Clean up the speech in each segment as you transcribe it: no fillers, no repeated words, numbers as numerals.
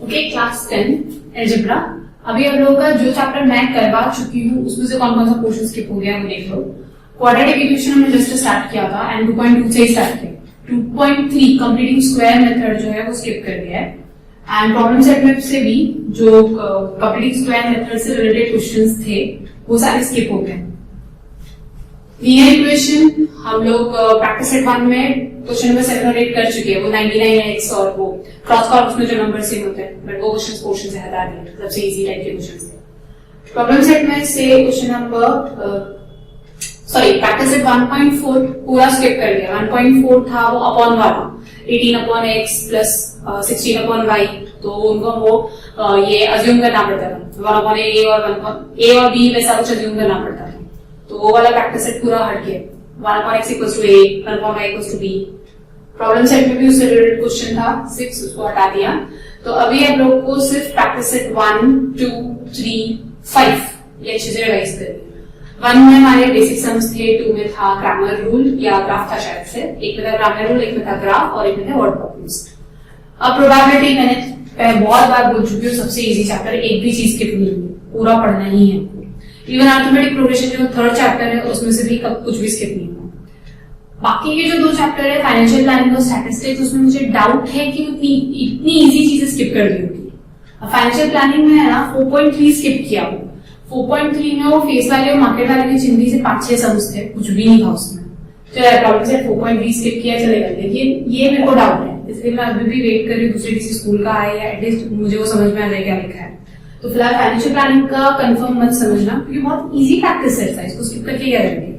Okay, class 10 algebra. अभी हम लोगों का जो चैप्टर मैं करवा चुकी हूँ उसमें से कौन कौन सा पोर्शन स्किप हो गया वो देख लो। क्वाड्रेटिक इक्वेशन हमने जस्ट स्टार्ट किया था एंड 2.2 से ही स्टार्ट किया। 2.3 कंप्लीटिंग स्क्वायर मेथड जो है वो स्किप कर दिया है एंड प्रॉब्लम सेट में से भी जो कंप्लीटिंग स्क्वायर मेथड से रिलेटेड क्वेश्चंस थे वो सारे स्किप हो गए। लीनियर इक्वेशन हम लोग प्रैक्टिस सेट 1 में क्वेश्चन नंबर 7 और 8 कर चुके हैं। वो 99x और वो क्रॉस कॉर्प्स में जो नंबर सेम होते हैं, बट वो क्वेश्चन पोर्शन से हटा दिए, सबसे इजी टाइप के क्वेश्चन थे। प्रॉब्लम सेट में से क्वेश्चन नंबर प्रैक्टिस सेट 1.4 पूरा स्किप कर दिया। 1.4 था वो अपॉन वाला 18/x प्लस 16/y, तो उनको वो ये अज्यूम करना पड़ता था। 1/a और a और b वैसा कुछ अज्यूम करना पड़ता था, तो वो वाला प्रैक्टिस सेट पूरा हट गया। 1/x = a, 1/y = b। Problem set में भी उससे रिलेटेड क्वेश्चन था 6, उसको हटा दिया। तो अभी आप लोग को सिर्फ प्रैक्टिस सेट 1, 2, 3, 5 ये अच्छे से रिवाइज करिए। 1 में हमारे बेसिक सम्स थे, 2 में था ग्रामर रूल या ग्राफ था शायद से, एक में था ग्रामर रूल, एक में था ग्राफ और एक में था वर्ड प्रॉब्लम्स। अब प्रोबेबिलिटी मैंने बहुत बार बोल चुकी हूँ, सबसे इजी चैप्टर, एक भी चीज स्किप नहीं है, पूरा पढ़ना ही है। इवन अर्थमेटिक प्रोग्रेशन जो थर्ड चैप्टर है उसमें से भी कुछ भी स्किप नहीं हुआ। बाकी के जो 2 चैप्टर है फाइनेंशियल प्लानिंग और स्टैटिस्टिक्स, उसमें मुझे डाउट है कि इतनी इजी चीजें स्किप कर दी होगी। फाइनेंशियल प्लानिंग में है ना 4.3 स्किप किया वो। 4.3 में वो फेस वैल्यू और मार्केट वैल्यू की चिंदी से 5-6 सम्स थे, कुछ भी नहीं था उसमें। चलो प्रॉब्लम से 4.3 स्किप किया चलेगा, लेकिन ये मेरे को डाउट है, इसलिए मैं अभी भी वेट कर रही हूँ दूसरे किसी स्कूल का आए या एटलीस्ट मुझे वो समझ में आ जाए क्या लिखा है। तो फिलहाल फाइनेंशियल प्लानिंग का कंफर्म मत समझना, क्योंकि बहुत इजी प्रैक्टिस सेट था, इसको स्किप करके क्या करेंगे।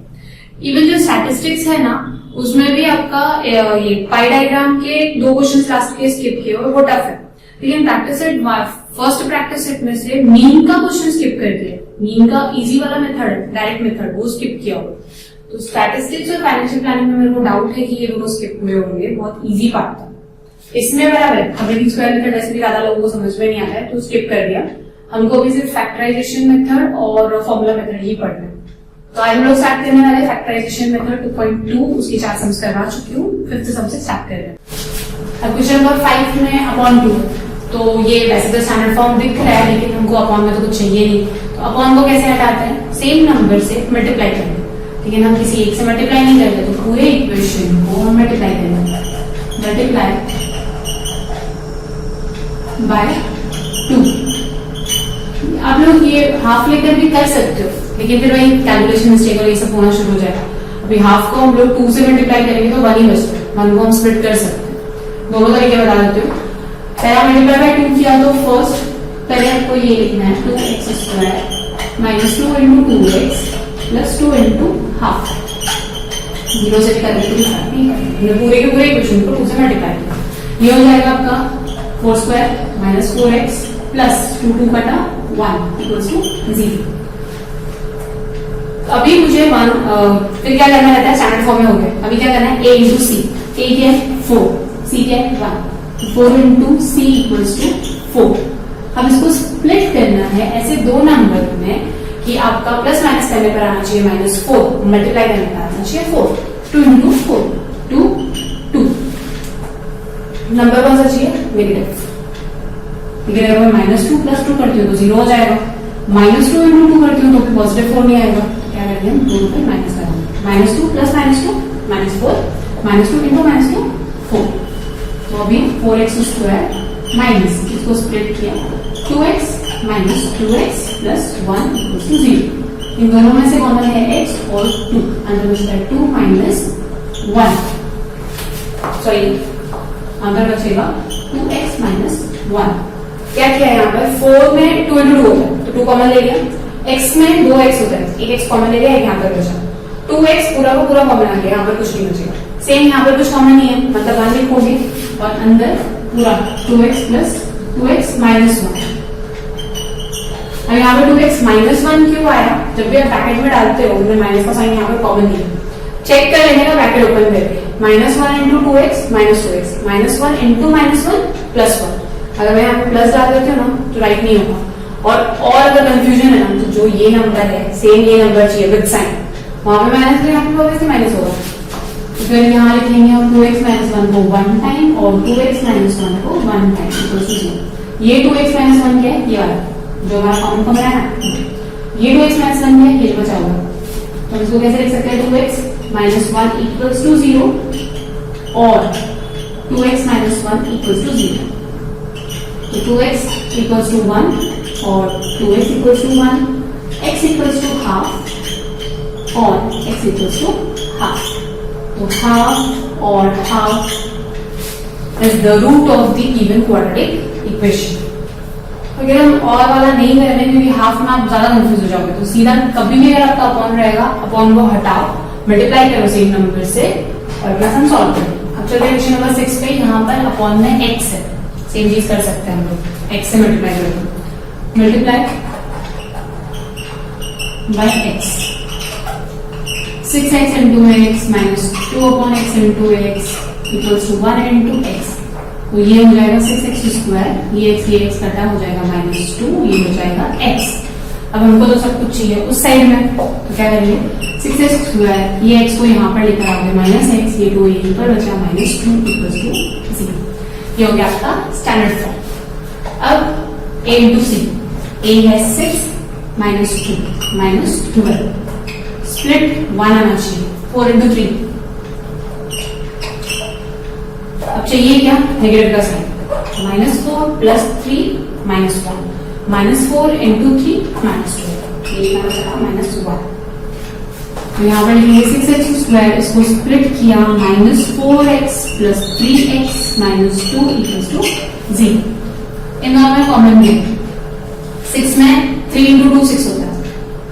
इवन जो स्टैटिस्टिक्स है ना उसमें भी आपका ये पाई डायग्राम के 2 क्वेश्चन लास्ट के स्किप किए और वो टफ है, लेकिन practice set first practice set में से मीन का क्वेश्चन स्किप कर दिया। मीन का इजी वाला मेथड, डायरेक्ट मेथड, वो स्किप किया हो। तो स्टैटिस्टिक्स और फाइनेंशियल प्लानिंग में मेरे को डाउट है कि ये दोनों स्किप हुए होंगे, बहुत इजी पार्ट था। इसमें बराबर है, कंप्लीटिंग स्क्वायर मेथड वैसे भी ज्यादा लोगों को समझ में नहीं आता है तो स्किप कर दिया। हमको भी सिर्फ फैक्टराइजेशन मेथड और फॉर्मूला मेथड ही पढ़ना है। तो आज हम लोग स्टार्ट करने वाले फैक्टराइजेशन मेथड 2.2, उसकी 4 सम्स करवा चुकी हूँ, 5th सम से स्टार्ट कर रहे हैं। अब क्वेश्चन नंबर 5 में अपॉन 2, तो ये वैसे तो स्टैंडर्ड फॉर्म दिख रहा है, लेकिन हमको अपॉन में तो कुछ चाहिए नहीं, तो अपॉन को कैसे हटाते हैं, सेम नंबर से मल्टीप्लाई करेंगे। लेकिन हम किसी एक से मल्टीप्लाई नहीं करते, तो पूरे इक्वेशन को हम मल्टीप्लाई करेंगे, मल्टीप्लाई बाय 2। आप लोग ये हाफ लेकर भी कर सकते हो, लेकिन फिर वही कैलकुलेशन मिस्टेक और ये सब होना शुरू हो जाएगा। अभी हाफ को हम लोग 2 से मल्टीप्लाई करेंगे तो 1 ही बचता है, 1 को हम स्प्लिट कर सकते हैं। दोनों तरीके बता देते हो। पहला मल्टीप्लाई बाय 2 किया तो फर्स्ट पहले आपको ये लिखना है 2x² minus 2 into 2x plus 2 into half. 0 से करके पूरे के पूरे इक्वेशन को 2 से मल्टीप्लाई किया, ये हो जाएगा आपका 4² माइनस 4x प्लस 2 बटा 1 इक्वल्स टू 0। अभी मुझे फिर क्या करना रहता है, स्टैंडर्ड फॉर्म में हो गया। अभी क्या करना है, a इंटू सी, a क्या है 4, c क्या है 1, 4 इंटू सी इक्वल्स टू 4। अब इसको स्प्लिट करना है ऐसे 2 नंबर में कि आपका प्लस माइनस करने पर आना चाहिए -4, मल्टीप्लाई करने पर आना चाहिए 4। 2 इंटू 4 2 नंबर कौन सा चाहिए, नेगेटिव। लेकिन अगर मैं -2 प्लस 2 करती हूँ तो 0 हो जाएगा, -2 इंटू 2 करती हूँ तो फिर पॉजिटिव 4 नहीं आएगा। क्या करेंगे, 2 पे माइनस करेंगे, -2 प्लस -2 -4, -2 इंटू -2 4। तो अभी 4x² माइनस, इसको स्प्लिट किया 2x minus 2x plus 1 equals to 0। इन दोनों में से कॉमन है x और 2, अंदर बचता है 2 माइनस 1, सॉरी अंदर बचेगा 2x माइनस 1। क्या किया है यहाँ पर, 4 में 2 इंटू 2 होता है तो 2 कॉमन ले लिया, x में 2x होता है, एक x कॉमन ले लिया, एक यहाँ पर बचा 2x पूरा को पूरा कॉमन आ गया, यहाँ पर कुछ नहीं बचेगा। सेम यहाँ पर कुछ कॉमन नहीं है, मतलब 1 लिखोगे और अंदर पूरा 2x प्लस 2x माइनस 1। अब यहाँ पर 2x माइनस 1 क्यों आया, जब भी आप ब्रैकेट में डालते हो उन्होंने माइनस का साइन यहाँ पर कॉमन दिया, चेक कर लेने का ब्रैकेट ओपन करके, -1 into 2x minus 2x, -1 into -1 plus 1। अगर मैं यहाँ पे प्लस डाल देती हूँ ना तो राइट नहीं होगा। और अगर कंफ्यूजन है ना तो जो ये नंबर है सेम ये नंबर चाहिए विद साइन, वहां पे माइनस तो यहाँ पे माइनस होगा। तो फिर यहाँ लिखेंगे हम 2x माइनस 1 को 1 टाइम और 2x माइनस 1 को 1 टाइम इक्वल टू 0। ये 2x माइनस 1 क्या है, ये वाला जो हमारा कॉमन कमरा है ना, ये 2x माइनस 1 है, ये बचा हुआ। तो इसको कैसे लिख सकते हैं, 2x माइनस 1 इक्वल्स टू 0 और 2x माइनस 1 इक्वल्स टू 0। तो 2x इक्वल्स टू 1 और 2x equals to 1, x equals to half और x इक्वल्स टू हाफ। तो हाफ और हाफ is the root of the given quadratic equation. अगर हम और वाला नहीं कर रहे क्योंकि हाफ में आप ज्यादा कंफ्यूज हो जाओगे, तो सीधा कभी भी अगर आपका अपॉन रहेगा, अपॉन को हटाओ, मल्टीप्लाई करो सेम नंबर से और प्लस हम सॉल्व करेंगे। अब चलते हैं क्वेश्चन नंबर 6 पे। यहाँ पर अपॉन में x है, सेम चीज कर सकते हैं हम लोग, x से मल्टीप्लाई करेंगे, multiply by x, 6x into x minus 2 upon x into x equals to 1 into x। तो ये हो जाएगा 6x स्क्वायर, ये x कटा हो जाएगा माइनस 2, ये हो जाएगा x। अब हमको तो सब कुछ चाहिए उस साइड में, तो क्या करेंगे, 6x स्क्वायर, ये x को यहाँ पर लेकर आओगे माइनस x, ये 2 यहीं पर बचा माइनस 2 इक्वल्स टू 0। ये हो गया आपका स्टैंडर्ड फॉर्म। अब a इंटू सी, a है 6 माइनस 2 माइनस 12, स्प्लिट 1 आना चाहिए, 4 इंटू 3। अब चाहिए क्या, नेगेटिव का sign, minus 4 plus 3 minus 1, minus 4 into 3 minus 2, ये बचा माइनस 1। तो यहाँ पर लिखेंगे 6x स्क्वायर, इसको स्प्लिट किया minus 4x plus 3x minus 2 equals to 0। इन दोनों में कॉमन ले, 6 में 3 इंटू 2 6 होता है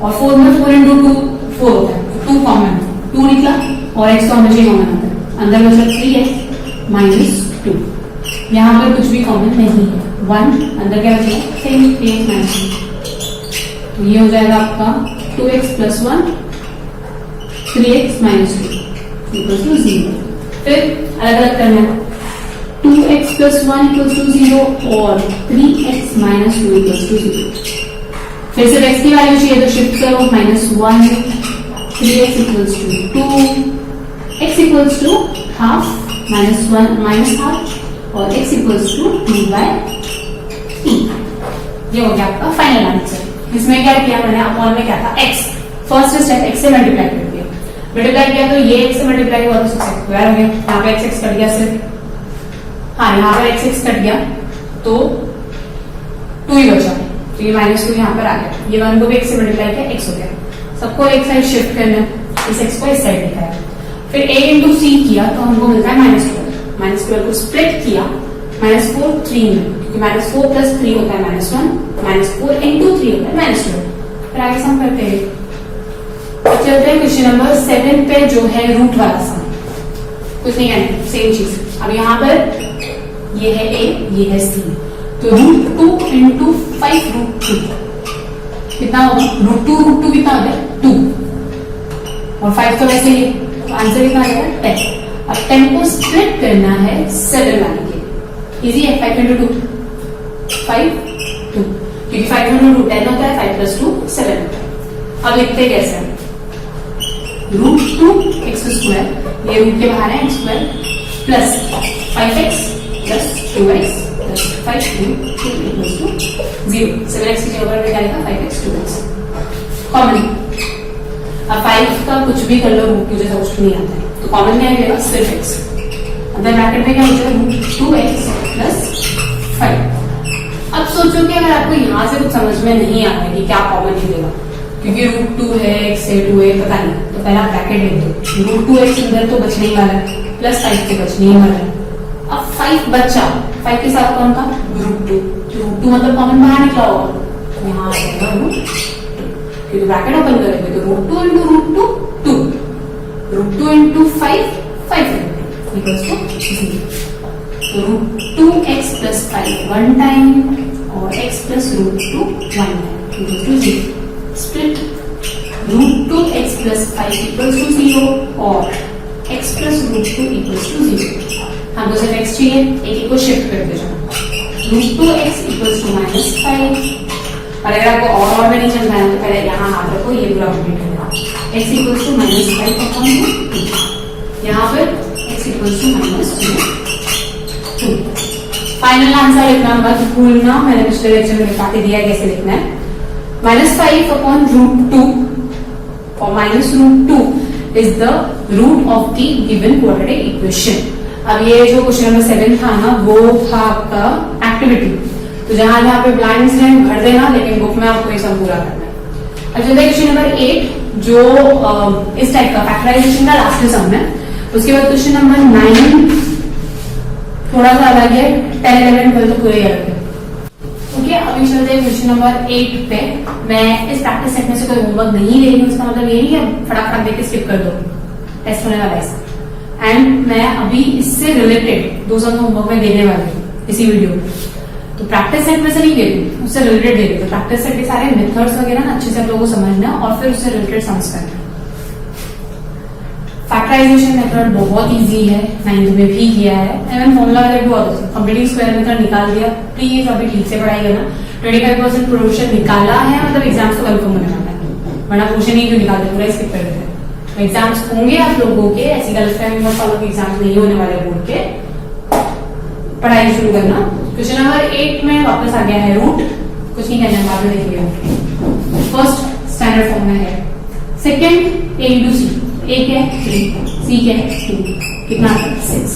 और 4 में 4 इंटू 2 4 होता है, 2 कॉमन, 2 निकला और x तो हमेशा कॉमन आता है, अंदर बचा 3x माइनस 2। यहाँ पर कुछ भी कॉमन नहीं है, 1 अंदर क्या बचेगा, सेम 3x माइनस 2। तो ये हो जाएगा आपका 2x plus 1 3x minus 2 equals to 0। फिर अलग अलग करना है, 2x प्लस 1 इक्वल्स टू 0 और 3x माइनस 2 इक्वल्स टू 0। फिर से x की वैल्यू चाहिए तो शिफ्ट करो, minus 1 3x equals to 2, x equals to half minus 1 minus half और x इक्वल्स टू 2/3। ये हो गया आपका फाइनल आंसर। इसमें क्या किया मैंने, अपॉन में क्या था x, फर्स्ट स्टेप x से मल्टीप्लाई कर दिया, मल्टीप्लाई किया तो ये x से मल्टीप्लाई हुआ तो 6x स्क्वायर हो गया, यहाँ पे x कट गया सिर्फ, हाँ यहाँ पे x कट गया तो 2 ही बचा, तो ये माइनस 2 यहाँ पर आ गया, ये 1 को भी x से मल्टीप्लाई किया x हो गया। सबको एक साइड शिफ्ट करना, इस x को इस साइड लिखा है। फिर a इंटू सी किया तो हमको मिलता है माइनस 12 को स्प्लिट किया माइनस 4 3 में, क्योंकि माइनस 4 प्लस 3 होता है माइनस 1, माइनस 4 इंटू 3 होता है माइनस 12। फिर आगे सम करते हैं। चलते हैं क्वेश्चन नंबर 7 पे जो है रूट वाला सम। कुछ नहीं करना, सेम चीज। अब यहाँ पर ये है a, ये है c, तो रूट 2 इंटू 5 रूट 2 कितना होगा, रूट 2 कितना होता है 2 और 5 तो वैसे ही, तो आंसर कितना आ जाएगा 10। अब 10 को स्प्लिट करना है 7 लाने के लिए, इजी है, 5 इंटू 2 5 2, क्योंकि 5 इंटू 2 10 होता है, 5 प्लस 2 7 होता है। अब लिखते कैसे, रूट 2 एक्स स्क्वायर, ये रूट के बाहर है x square, plus 5x plus 2x plus 5 2 equals to 0। 7x की जगह पर क्या आएगा 5x 2x कॉमन। अब 5 का कुछ भी कर लो, रूट 2 जैसा कुछ नहीं आता है, तो कॉमन क्या मिलेगा, सिर्फ x। अंदर ब्रैकेट में क्या हो जाएगा, रूट 2x प्लस 5। अब सोचो कि अगर आपको यहाँ से कुछ समझ में नहीं आ रहा है कि क्या कॉमन निकलेगा, क्योंकि रूट 2 है, x है, 2 है, पता नहीं, तो पहला ब्रैकेट ले दो, रूट 2x अंदर तो बचने ही वाला है, प्लस 5 तो बचने ही वाला है। अब 5 बचा, 5 के साथ कौन था, रूट 2, रूट 2 मतलब कॉमन बाहर निकला होगा, तो यहाँ आ जाएगा रूट 2, क्योंकि ब्रैकेट ओपन करेंगे तो root 2 into root 2 2, root 2 into 5 5 equals to 0। तो रूट 2x प्लस 5 1 टाइम और x plus root 2 1 time equals to 0। Split root 2x plus 5 equals to 0 और x plus root 2 equals to 0। हमको सिर्फ x चाहिए, एक को शिफ्ट कर दे जाओ, रूट 2x इक्वल्स टू -5। और अगर आपको और में नहीं चलना है तो पहले यहाँ हाथ रखो, ये पूरा कंप्लीट करना, x इक्वल्स टू -5 अपॉन 2, यहाँ पर x equals to -2 5 final answer लिखना मत भूलना, मैंने पिछले लेक्चर में लिखा के दिया कैसे लिखना है। -5 अपॉन √2 और -√2 is the root of the given quadratic equation. अब ये जो क्वेश्चन नंबर 7 था ना, वो था आपका एक्टिविटी, तो जहां जहां पे ब्लाइंड्स ने भर देना, लेकिन बुक में आपको ये सब पूरा करना है। अब चलते हैं क्वेश्चन नंबर 8 जो इस टाइप का फैक्टराइजेशन का लास्ट सम है। उसके बाद क्वेश्चन नंबर 9 थोड़ा सा अलग है, 10, 11, 12 तो पूरे अलग है। ओके, अभी चलते हैं क्वेश्चन नंबर 8 पे। मैं इस प्रैक्टिस सेट में से कोई होमवर्क नहीं ले रही हूँ, इसका मतलब ये नहीं है फटाफट देख के स्किप कर दो, टेस्ट होने वाला है। एंड मैं अभी इससे रिलेटेड 2 सम होमवर्क में देने वाली हूँ इसी वीडियो में, तो प्रैक्टिस सेट में से नहीं दे रही, उससे रिलेटेड दे रही। तो प्रैक्टिस सेट के सारे मेथड्स वगैरह ना अच्छे से आप लोगों को समझना और फिर उससे रिलेटेड समझ करना। फैक्टराइजेशन मेथड बहुत इजी है, 9th में भी किया है। एवं फॉर्मूला मेथड बहुत अच्छा, कंप्लीटिंग स्क्वायर मेथड निकाल दिया। प्लीज अभी ठीक से पढ़ाई करना। 25% प्रोपोर्शन निकाला है, मतलब एग्जाम्स तो कंफर्म होने वाला है, वरना क्वेश्चन ही क्यों निकालते, पूरा स्किप कर देते हैं। तो एग्जाम्स होंगे आप लोगों के, ऐसी गलतफहमी मत फॉलो, एग्जाम्स नहीं होने वाले बोर्ड के। पढ़ाई शुरू करना। क्वेश्चन नंबर 8 में वापस आ गया है रूट, कुछ नहीं कहना, बाद में देखेंगे। फर्स्ट स्टैंडर्ड फॉर्म में है, second a into C, a क्या है 3, c क्या है 2, कितना 6।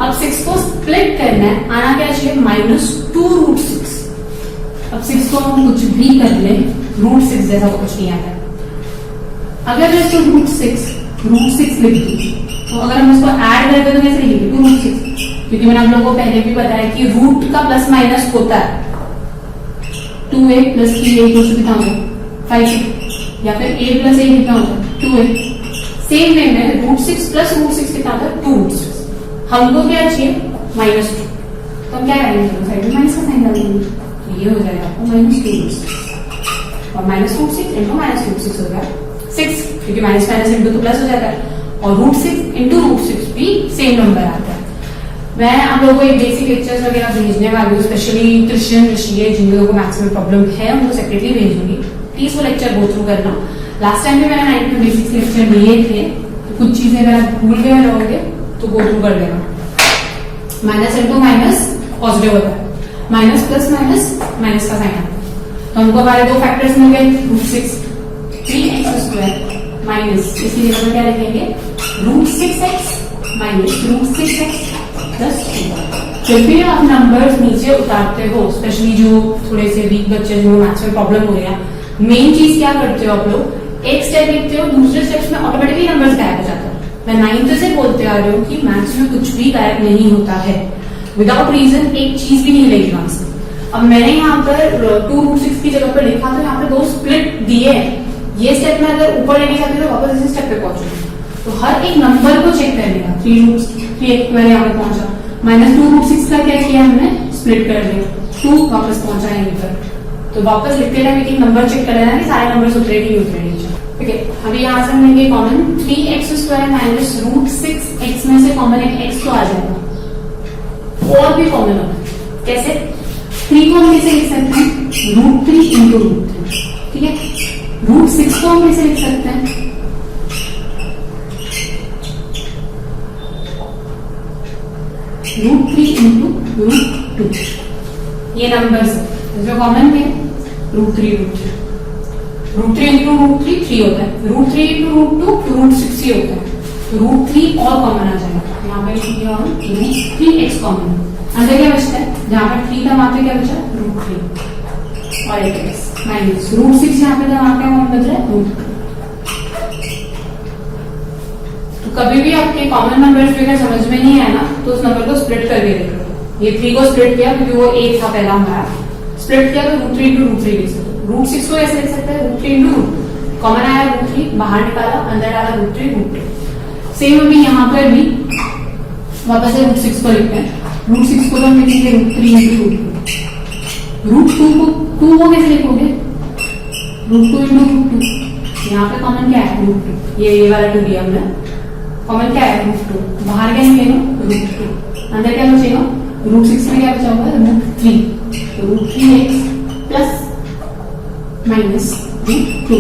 अब 6 को स्प्लिट करना है, आना क्या चाहिए -2√6। अब 6 को हम कुछ भी कर ले, √6 जैसा कुछ नहीं आता है। अगर मैं इसको √6 लिख दूं, तो अगर हम इसको ऐड करते तो कैसे लिखेंगे 2√6, क्योंकि मैंने आप लोगों को पहले भी बताया कि रूट का प्लस माइनस होता है। 2a + 3a कितना होगा 5, या फिर a + a कितना होता है 2a। सेम वे में √6 + √6 कितना होता है 2√6। हमको क्या चाहिए -2, तो हम क्या करेंगे, साइड में माइनस का साइन डाल देंगे, तो ये हो जाएगा आपको -2√6 और -√6 इंटू -√6 हो गया 6, क्योंकि माइनस माइनस इंटू तो प्लस हो जाता है, और √6 इंटू √6 भी सेम नंबर आता है। मैं आप लोगों को एक बेसिक लेक्चर्स वगैरह भेजने वाली हूँ, स्पेशली क्रिश्चियन ऋषि जिन लोगों को मैथ्स में प्रॉब्लम है उनको सेपरेटली भेज दूंगी, प्लीज वो लेक्चर गो थ्रू करना। लास्ट टाइम भी मैंने 9th में बेसिक्स लेक्चर लिए थे, तो कुछ चीजें अगर आप भूल गए रहोगे तो गो थ्रू कर लेना। माइनस इंटू माइनस पॉजिटिव होता है, माइनस प्लस माइनस माइनस का साइन आता है। तो हमको हमारे 2 फैक्टर्स मिल गए, √6 3x² माइनस, इसकी जगह पर क्या लिखेंगे √6x माइनस √6x + 2। जब भी आप नंबर्स नीचे उतारते हो, स्पेशली जो थोड़े से वीक बच्चे जो मैथ्स में प्रॉब्लम हो रही है, मेन चीज क्या करते हो आप लोग, एक स्टेप लिखते हो, दूसरे स्टेप्स में ऑटोमेटिकली नंबर्स गायब हो जाते हैं। मैं 9th से बोलते आ रही हूँ कि मैथ्स में कुछ भी गायब नहीं होता है, विदाउट रीजन एक चीज भी नहीं हिलेगी वहां से। अब मैंने यहाँ पर 2√6 की जगह पर लिखा, तो यहाँ पे 2 स्प्लिट दिए हैं। ये स्टेप में अगर ऊपर लेके जाती तो वापस इसी स्टेप पे पहुंचूंगी, तो हर एक नंबर को चेक करेगा। 3 मैंने यहाँ पे पहुंचा, -2√6 का क्या किया हमने, स्प्लिट कर दिया, 2 वापस पहुंचा यहीं पर। तो वापस लिखते टाइम एक नंबर चेक कर लेना कि सारे नंबर उतरे नहीं उतरे नीचे। ठीक है, अभी यहाँ से हम लेंगे कॉमन 3x² माइनस √6x में से कॉमन एक x तो आ जाएगा, और भी कॉमन होगा। कैसे 3 को हम कैसे लिख सकते हैं √3 इंटू √3, ठीक है। √6 को हम कैसे लिख सकते हैं √3 इंटू √2। ये नंबर्स जो कॉमन है √3 इंटू √3 3 होता है, √3 इंटू √2 √6 ही होता है, तो √3 और कॉमन आ जाएगा। यहाँ पे लिख दिया हम √3x कॉमन, अंदर क्या बचता है, जहां पर 3 था वहां पे क्या बचा √3 और एक x माइनस √6 यहाँ पे वहां क्या बच रहा है √2। तो कभी भी आपके कॉमन नंबर्स भी अगर समझ में नहीं आया ना, तो उस नंबर को स्प्लिट करके देख लो। ये 3 को स्प्लिट किया क्योंकि वो 1 था पहला हमारा, स्प्लिट किया तो √3 इंटू √3 लिख सकते हो। √6 को ऐसे लिख सकते हैं √3 इंटू कॉमन आया √3, बाहर निकाला, अंदर डाला √3 सेम अभी यहाँ पर भी वापस से √6 को लिखते हैं। √6 को हम लिखेंगे √3 इंटू √2 को 2 को कैसे लिखोगे √2 इंटू √2, यहाँ पे कॉमन क्या है √2, ये वाला 2 दिया हमने, कॉमन क्या है √2, बाहर क्या निकलेगा √2, अंदर क्या बचेगा √6 में क्या बचा होगा √3, तो √3x प्लस माइनस √2।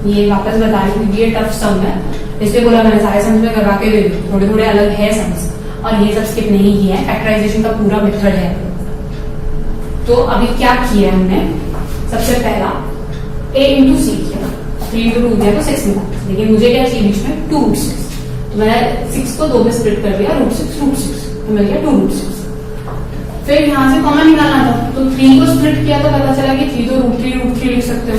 ये वापस बता रही हूँ, ये टफ सम है, इसलिए बोला मैंने सारे सम्स में करवा के दे दी, थोड़े थोड़े अलग है सम्स। और ये सब स्किप नहीं किया है, फैक्टराइजेशन का पूरा मेथड है। तो अभी क्या किया हमने, सबसे पहला a इंटू सी किया, 3 इंटू 2 दिया तो 6 मिला, लेकिन मुझे क्या चाहिए बीच में 2 रूट 6, तो मैंने 6 को 2 में स्प्लिट कर दिया, रूट 6 तो मिल गया 2 रूट 6। फिर यहाँ से कॉमन निकालना था, तो 3 को स्प्लिट किया तो पता चला कि 3 तो रूट 3 लिख सकते हो,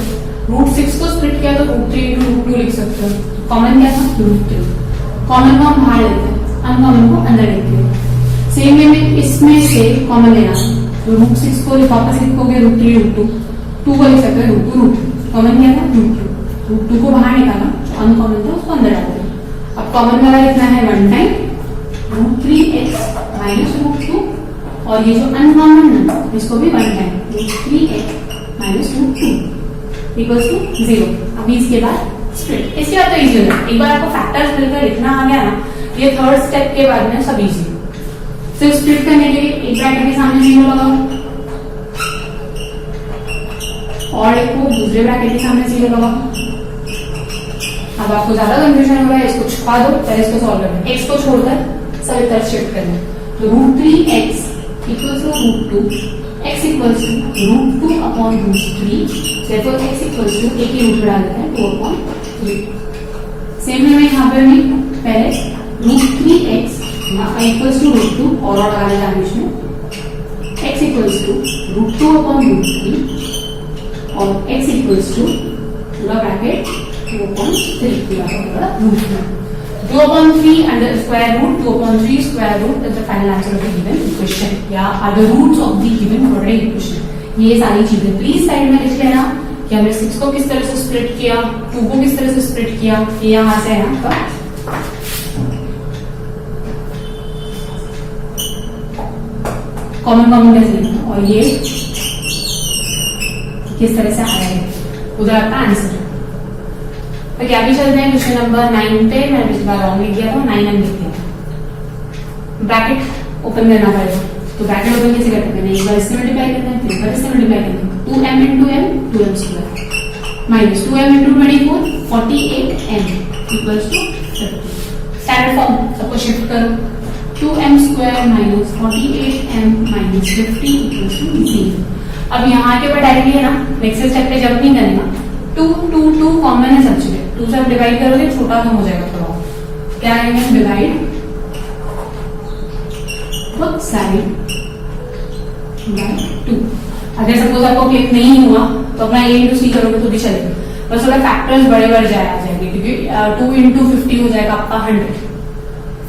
रूट 6 को स्प्लिट किया तो रूट 3 इंटू रूट 2 लिख सकते हो, कॉमन क्या था रूट 3, कॉमन को हम बाहर लेते हैं, अनकॉमन को अंदर लेते हैं। सेम वे में इसमें से कॉमन लेना, तो रूट 6 को वापस लिखोगे रूट 3 रूट 2, 2 को लिख सकते हो रूट 2 रूट 2, कॉमन क्या था रूट 2 को बाहर निकाला, जो अनकॉमन था उसको अंदर डाल दिया। अब कॉमन वाला लिखना है 1 time root 3x minus root 2, और ये जो अनकॉमन नंबर इसको भी 1 time root 3x minus root 2 equals to 0। अभी इसके बाद स्प्लिट, इसके बाद तो इजी हो जाए, एक बार आपको फैक्टर्स मिलकर लिखना आ गया ना, ये थर्ड स्टेप के बाद में सब इजी। सिर्फ स्प्लिट करने के लिए एक ब्रैकेट के सामने 0 लगाओ और एक को दूसरे ब्रैकेट के सामने 0 लगाओ। अब आपको ज्यादा कंफ्यूजन हो रहा है, इसको छुपा दो, पहले इसको सॉल्व करना है, x को छोड़कर सब तरफ शिफ्ट करना है, तो root 3x equals to root 2, x equals to root 2 upon root 3, therefore x equals to एक ही रूट डाल देते हैं 2 अपॉन 3। सेम वे में यहाँ पर भी पहले root 3x equals to root 2 और डाले जाने में, x equals to root 2 upon root 3 और x इक्वल्स टू पूरा ब्रैकेट 2.3 पूरा रूट में 2/3 under square root 2/3 square root is the final answer of the given equation या are the roots of the given quadratic equation। ये सारी चीजें please side में लिख लेना कि हमने 6 को किस तरह से स्प्लिट किया, 2 को किस तरह से स्प्लिट किया, ये यहाँ से है आपका कॉमन कैसे लिखना, और ये किस तरह से आया है उधर आपका आंसर। तो क्या भी चलते हैं क्वेश्चन नंबर 9 पे, मैंने पिछली बार रॉन्ग लिख दिया था, 9 लिख दिया था। ब्रैकेट ओपन करना पड़ेगा, तो ब्रैकेट ओपन कैसे करते हैं, एक बार इससे मल्टीप्लाई करते हैं, फिर एक बार इससे मल्टीप्लाई करते हैं, 2m into m 2m square minus 2m into 24 48m equals to 50। Standard form सबको शिफ्ट करो, 2m square minus 48m minus 50 equals to 0। अब यहाँ के ऊपर डायरेक्टली है ना, नेक्स्ट स्टेप पे जब नहीं करेगा, 2 कॉमन है सब जगह, 2 से आप डिवाइड करोगे छोटा कम हो जाएगा थोड़ा, क्या आएगा डिवाइड बोथ साइड बाय 2। अगर सपोज आपको क्लिक नहीं हुआ तो अपना a इंटू सी करोगे तो भी चलेगा, बस थोड़ा फैक्टर्स बड़े आ जाएंगे, क्योंकि 2 इंटू 50 हो जाएगा आपका 100,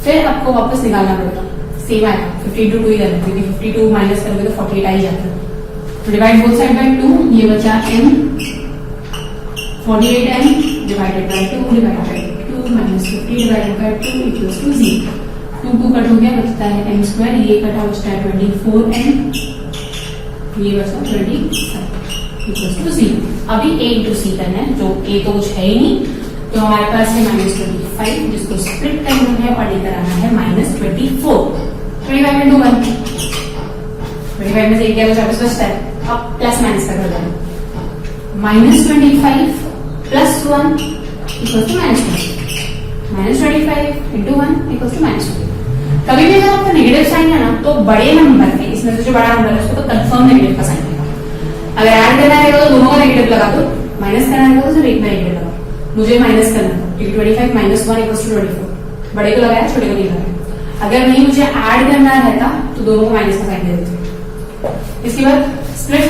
फिर आपको वापस निकालना पड़ेगा, सेम आएगा 50 इंटू 2 ही रहना, क्योंकि 52 माइनस करोगे तो 48 आ ही जाता है। तो डिवाइड बोथ साइड बाय 2, ये बचा m 48m divided by 2 divided by 2 minus 50 divided by 2 equals to 0। 2 cut हो गया, बचता है m स्क्वायर, ये कटा बचता है 24m, ये बचता 25 इक्वल्स टू 0। अभी a इंटू सी करना है, जो a तो कुछ है ही नहीं, तो हमारे पास है -25, जिसको स्प्लिट करना है और लेकर आना है -24। 25 इंटू 1, 25 में से एक क्या बचा, बचता है, अब प्लस माइनस का कर देना, -25 plus 1 equal to -25 into 1 equal to -20। कभी भी अगर आपका नेगेटिव साइन है ना, तो बड़े नंबर में, इसमें से जो बड़ा नंबर है उसको तो कंफर्म नेगेटिव का साइन है। अगर ऐड करना है तो दोनों का नेगेटिव लगा दो, माइनस करना है तो सिर्फ एक में नेगेटिव लगा। मुझे माइनस करना था क्योंकि 25 माइनस 1 इक्वल टू 24, बड़े को लगाया छोटे को नहीं लगाया। अगर नहीं मुझे ऐड करना रहता तो दोनों को माइनस का साइन दे देते। इसके बाद स्प्लिट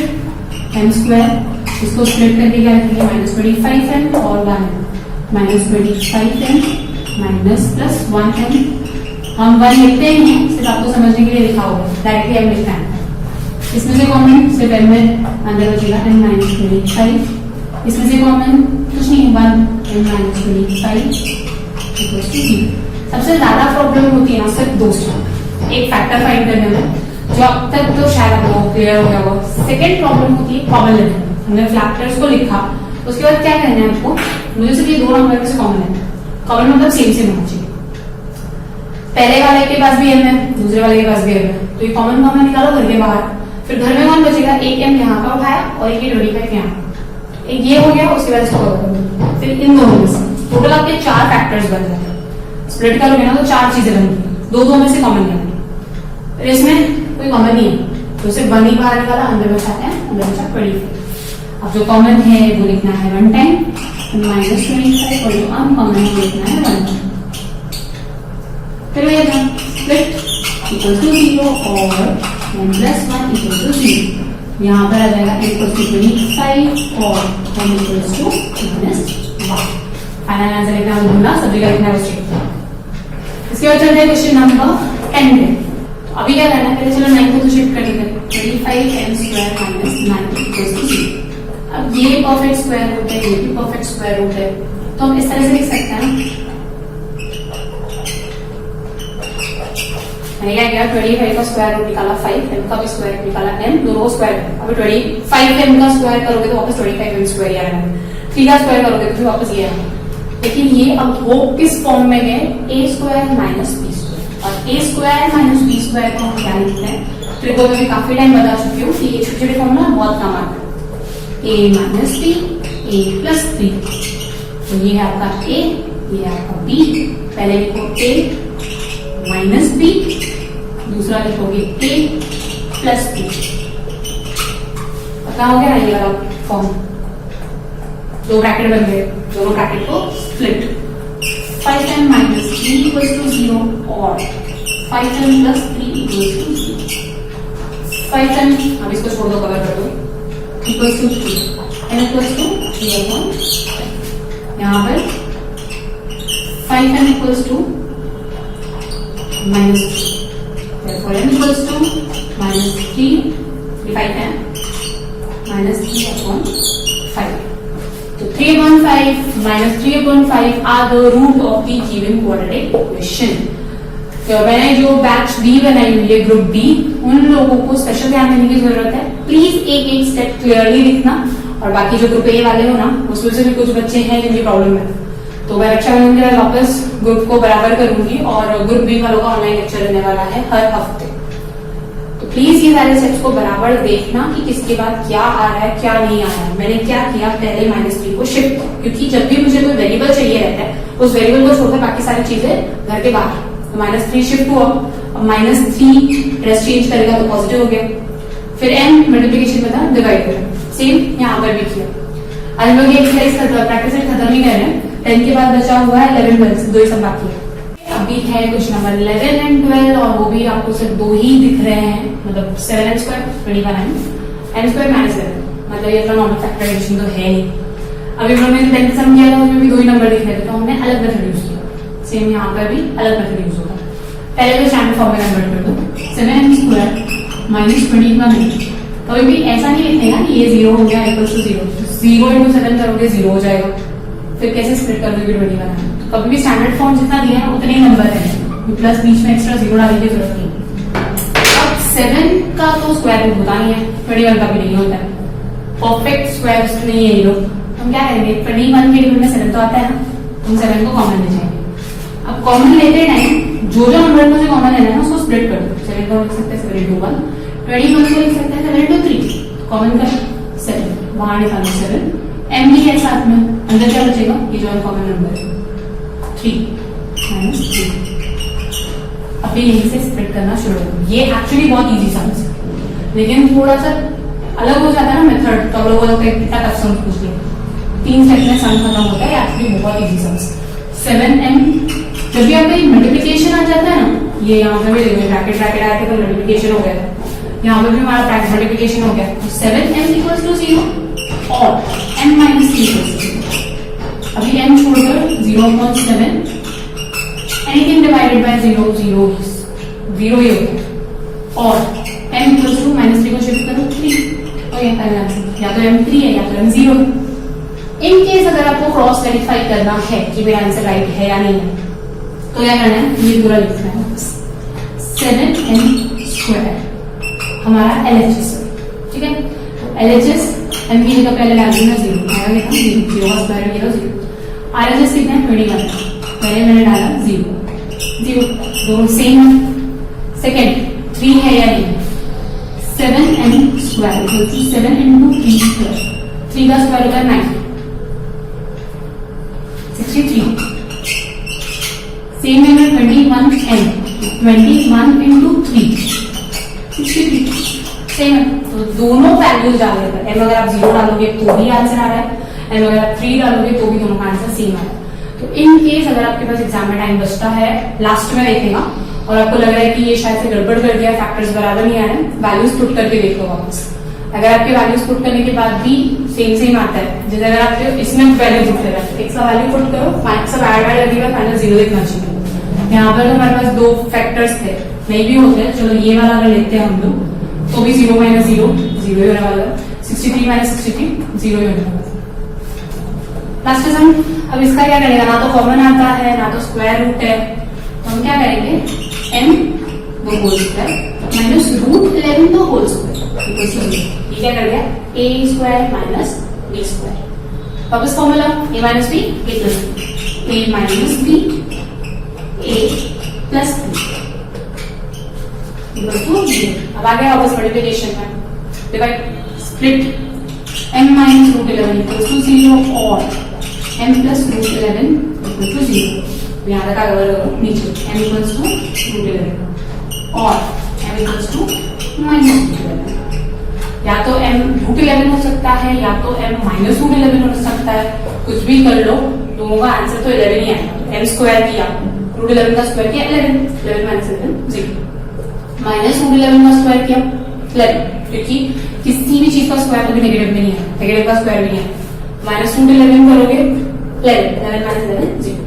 m स्क्वायर, इसको स्प्लिट करके क्या लिखेंगे, -25m और 1m, -25m minus plus 1m, हम 1 लिखते ही हैं, सिर्फ आपको समझने के लिए लिखा होगा, डायरेक्टली m लिखना है। इसमें से कॉमन सिर्फ m में अंदर बचेगा m -25, इसमें से कॉमन कुछ नहीं, 1m -25 इक्वल्स टू 0। सबसे ज्यादा प्रॉब्लम होती है ना सिर्फ दो स्टेप, एक फैक्टर फाइंड करने में, जो अब तक तो शायद आपको क्लियर हो गया होगा। सेकेंड प्रॉब्लम होती है कॉमन लेने, हमने फैक्टर्स को लिखा, उसके बाद क्या करना है आपको, मुझे सिर्फ ये दो नंबर में से कॉमन है, कॉमन मतलब सेम होना चाहिए, पहले वाले के पास भी m है, दूसरे वाले के पास भी m है, तो ये कॉमन निकालो घर के बाहर, फिर घर में कौन बचेगा, एक m यहाँ का उठाया और एक 25 यहाँ, एक ये हो गया, उसके बाद इसको फिर इन दोनों में से टोटल आपके 4 फैक्टर्स बन जाते हैं। स्प्लिट करोगे ना तो 4 चीजें बनेंगी, दो में से कॉमन लेंगे, फिर इसमें कोई कॉमन नहीं है तो सिर्फ 1 ही बाहर निकाला, अंदर बचा है, अंदर बचा 25। अब जो कॉमन है वो लिखना है 1 टाइम -25 और जो अनकॉमन है वो लिखना है 1 टाइम। फिर ये था स्प्लिट इक्वल टू 0 और 1 + 1 इक्वल टू 0। यहाँ पर आ जाएगा n इक्वल टू 25 और n equal to -1। Final answer लिखना भूलना, सब जगह लिखना है। इसके बाद चलते हैं क्वेश्चन नंबर 10 पे। तो अभी क्या करना है, पहले चलो 9 को तो शिफ्ट कर देते हैं। 25n² - 9 equal to 0। अब ये परफेक्ट स्क्वायर रूट है, ये भी परफेक्ट स्क्वायर रूट है, तो हम इस तरह से लिख सकते हैं। मैंने क्या किया, 25 का स्क्वायर रूट निकाला 5, m का भी स्क्वायर रूट निकाला m, दोनों स्क्वायर। अब 25m का स्क्वायर करोगे तो वापस 25m स्क्वायर आ रहा है, 3 का स्क्वायर करोगे तो फिर वापस ये आएगा। लेकिन ये अब वो किस फॉर्म में है, a² - b²। और a² - b² को हम क्या लिखते हैं, ट्रिको में भी काफी टाइम बता चुकी हूँ कि ये छोटे छोटे फॉर्मूला बहुत काम आता है। a - b, a + 3। तो ये है आपका a, ये है आपका b। पहले लिखो a - b, दूसरा लिखोगे a + b। पता हो गया ये वाला फॉर्म, दो ब्रैकेट बन गए, दोनों ब्रैकेट को स्प्लिट। 5m - 3 इक्वल टू 0 और 5m + 3 इक्वल टू 0। 5m, अब इसको छोड़ दो, कवर कर दो, equal to 3, n equal to 3/5। यहाँ पर 5m equal to -3, therefore n equals to -3, 5m -3/5. So 3/5 - 3/5 are the root of the given quadratic equation. तो मैंने जो बैच बी बनाई हुई है, ग्रुप बी, उन लोगों को स्पेशल ध्यान देने की जरूरत है। प्लीज एक स्टेप क्लियरली लिखना, और बाकी जो ग्रुप ए वाले हो ना, उसमें से भी कुछ बच्चे हैं जिनकी प्रॉब्लम है, तो मैं रक्षाबंधन के बाद वापस ग्रुप को बराबर करूंगी और ग्रुप बी वालों का ऑनलाइन लेक्चर रहने वाला है हर हफ्ते। तो प्लीज ये सारे स्टेप्स को बराबर देखना कि किसके बाद क्या आ रहा है, क्या नहीं आ रहा है। मैंने क्या किया, पहले -3 को शिफ्ट, क्योंकि जब भी मुझे कोई वेरिएबल चाहिए रहता है, उस वेरिएबल को छोड़कर बाकी सारी चीजें घर के बाहर। तो -3 शिफ्ट हुआ, अब -3 रेस्ट चेंज करेगा तो पॉजिटिव हो गया। फिर n मल्टीप्लीकेशन में था, डिवाइड करें, सेम यहाँ पर भी किया। आज हम लोग ये एक्सरसाइज प्रैक्टिस खत्म ही कर रहे हैं। 10 के बाद बचा हुआ है 11, 12, दो ही सब बाकी है। अभी है क्वेश्चन नंबर 11 एंड 12, और वो भी आपको सिर्फ दो ही दिख रहे हैं, मतलब 7n² 21n, n² - 7, मतलब ये अपना नॉर्मल फैक्टराइजेशन तो है ही। अभी हमने 10 सम किया था, उसमें भी दो ही नंबर दिख रहे थे, तो हमने अलग मेथड यूज किया। सेम यहाँ पर भी अलग मेथड यूज होगा। पहले तो स्टैंडर्ड फॉर्म में कन्वर्ट कर दो, 7n² - 21n। कभी भी ऐसा नहीं लिखने का कि ये 0 हो गया इक्वल टू 0, 0 × 7 करोगे 0 हो जाएगा, फिर कैसे स्प्लिट कर दोगे 21? तो कभी भी स्टैंडर्ड फॉर्म जितना दिया है उतने ही नंबर है, प्लस बीच में एक्स्ट्रा 0 डालने की जरूरत नहीं। अब 7 का तो स्क्वायर रूट होता नहीं है, 21 का भी नहीं होता है, परफेक्ट स्क्वायर नहीं है ये लोग। हम क्या करेंगे, 21 के रूट में 7 तो आता है ना, हम 7 को कॉमन ले जाएंगे। अब कॉमन लेते टाइम जो नंबर मुझे कॉमन लेना है उसको स्प्लिट कर दो। 7 को लिख सकते हैं 7 × 1, 21 को लिख सकते हैं 7 × 3, कॉमन कर 7, वहां निकालो 7, m भी है साथ में, अंदर क्या बचेगा, ये जो कॉमन नंबर है 3 - 3। अभी यहीं से स्प्लिट करना शुरू करो। ये एक्चुअली बहुत इजी सम्स है, लेकिन थोड़ा सा अलग हो जाता है ना मेथड, तो लोगों को कितना टफ सम्स पूछ लिया। 3 स्टेप में सम खत्म होता है, एक्चुअली बहुत इजी सम्स। 7m, जब भी आपका मल्टीप्लिकेशन आ जाता है ना, ये यहाँ पे भी देखो ब्रैकेट आए थे तो मल्टीप्लिकेशन हो गया था, यहाँ पे भी हमारा मल्टीप्लिकेशन हो गया। 7m = 0 और m - 3 = 0। अभी m छोड़कर 0/7, एनीथिंग डिवाइडेड बाय 0 0 ही होगा, और m = -3 को शिफ्ट करो 3, और ये फाइनल आंसर या तो m3 है या तो m0। इन केस अगर आपको क्रॉस वेरीफाई करना है कि मेरा आंसर राइट है या नहीं है, तो क्या करना है, ये पूरा लिखना है। 7n² हमारा LHS, ठीक है। तो LHS m की जगह पहले डाल दूंगा 0, आया देखा 0 का स्क्वायर किया 0। RHS कितना है 21, पहले मैंने डाला 0, दोनों सेम है। सेकेंड 3 है या नहीं, 7n² = 7 × 3², 3 का स्क्वायर होता है 9, 63। सेम है 21n, 21 इंटू 3 63 सेम है। तो दोनों वैल्यूज डालने पर एम अगर आप 0 डालोगे तो भी आंसर आ रहा है, एम अगर आप 3 डालोगे तो भी दोनों का आंसर सेम आ रहा है। तो इन केस अगर आपके पास एग्जाम में टाइम बचता है, लास्ट में देखेगा और आपको लग रहा है कि ये शायद से गड़बड़ कर दिया, फैक्टर्स बराबर नहीं आ रहे हैं, वैल्यूज पुट करके देखो वापस। अगर आपके वैल्यूज पुट करने के बाद भी सेम आता है, जैसे अगर आप इसमें वैल्यू पुट कर रहे हैं, एक सा वैल्यू पुट करो, सब ऐड लगेगा, फाइनल 0 दिखना चाहिए। यहाँ पर हमारे पास दो फैक्टर्स थे, नहीं भी होते, चलो ये वाला अगर लेते हैं हम लोग तो भी 0 माइनस 0 0 ही होने वाला, 63 माइनस 63 0 ही होने वाला। लास्ट सम, अब इसका क्या करेगा, ना तो कॉमन आता है ना तो स्क्वायर रूट है, तो हम क्या करेंगे, m the whole square minus root 11 the whole square equals to 0। ये क्या कर गया, a square minus b square. वापस formula a minus b a plus b, a minus b a plus b equals to 0। अब आ गया वापस multiplication में, divide split m minus root 11 equals to 0 और m plus root 11 equal to 0। यहाँ तक अगर नीचे m इक्वल्स टू रूट 11 और m equals to minus root 11। या तो m रूट 11 हो सकता है या तो m माइनस रूट 11 हो सकता है, कुछ भी कर लो, दोनों का आंसर तो 11 ही आएगा। m स्क्वायर किया, रूट 11 का स्क्वायर किया 11 माइनस 11 0, माइनस रूट 11 का स्क्वायर किया 11, क्योंकि किसी भी चीज का स्क्वायर कभी नेगेटिव में नहीं है, नेगेटिव का स्क्वायर भी नहीं है। माइनस रूट 11 करोगे 11 माइनस 11 0।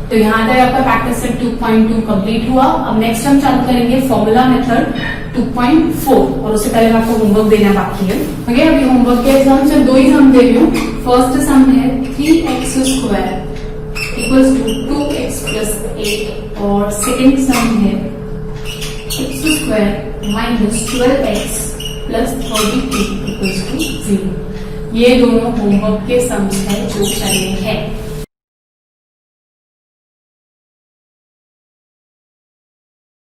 तो यहाँ तक आपका प्रैक्टिस सेट 2.2 कंप्लीट हुआ। अब नेक्स्ट हम चालू करेंगे फॉर्मूला मेथड 2.4, और उससे पहले आपको होमवर्क देना बाकी है। ओके, अभी होमवर्क के एग्जाम से 2 ही सम दे रही हूँ। फर्स्ट सम है 3x square equals to 2x plus 8 और सेकेंड सम है x square minus 12x plus 32 equals to 0। ये दोनों होमवर्क के सम्स है जो करने हैं।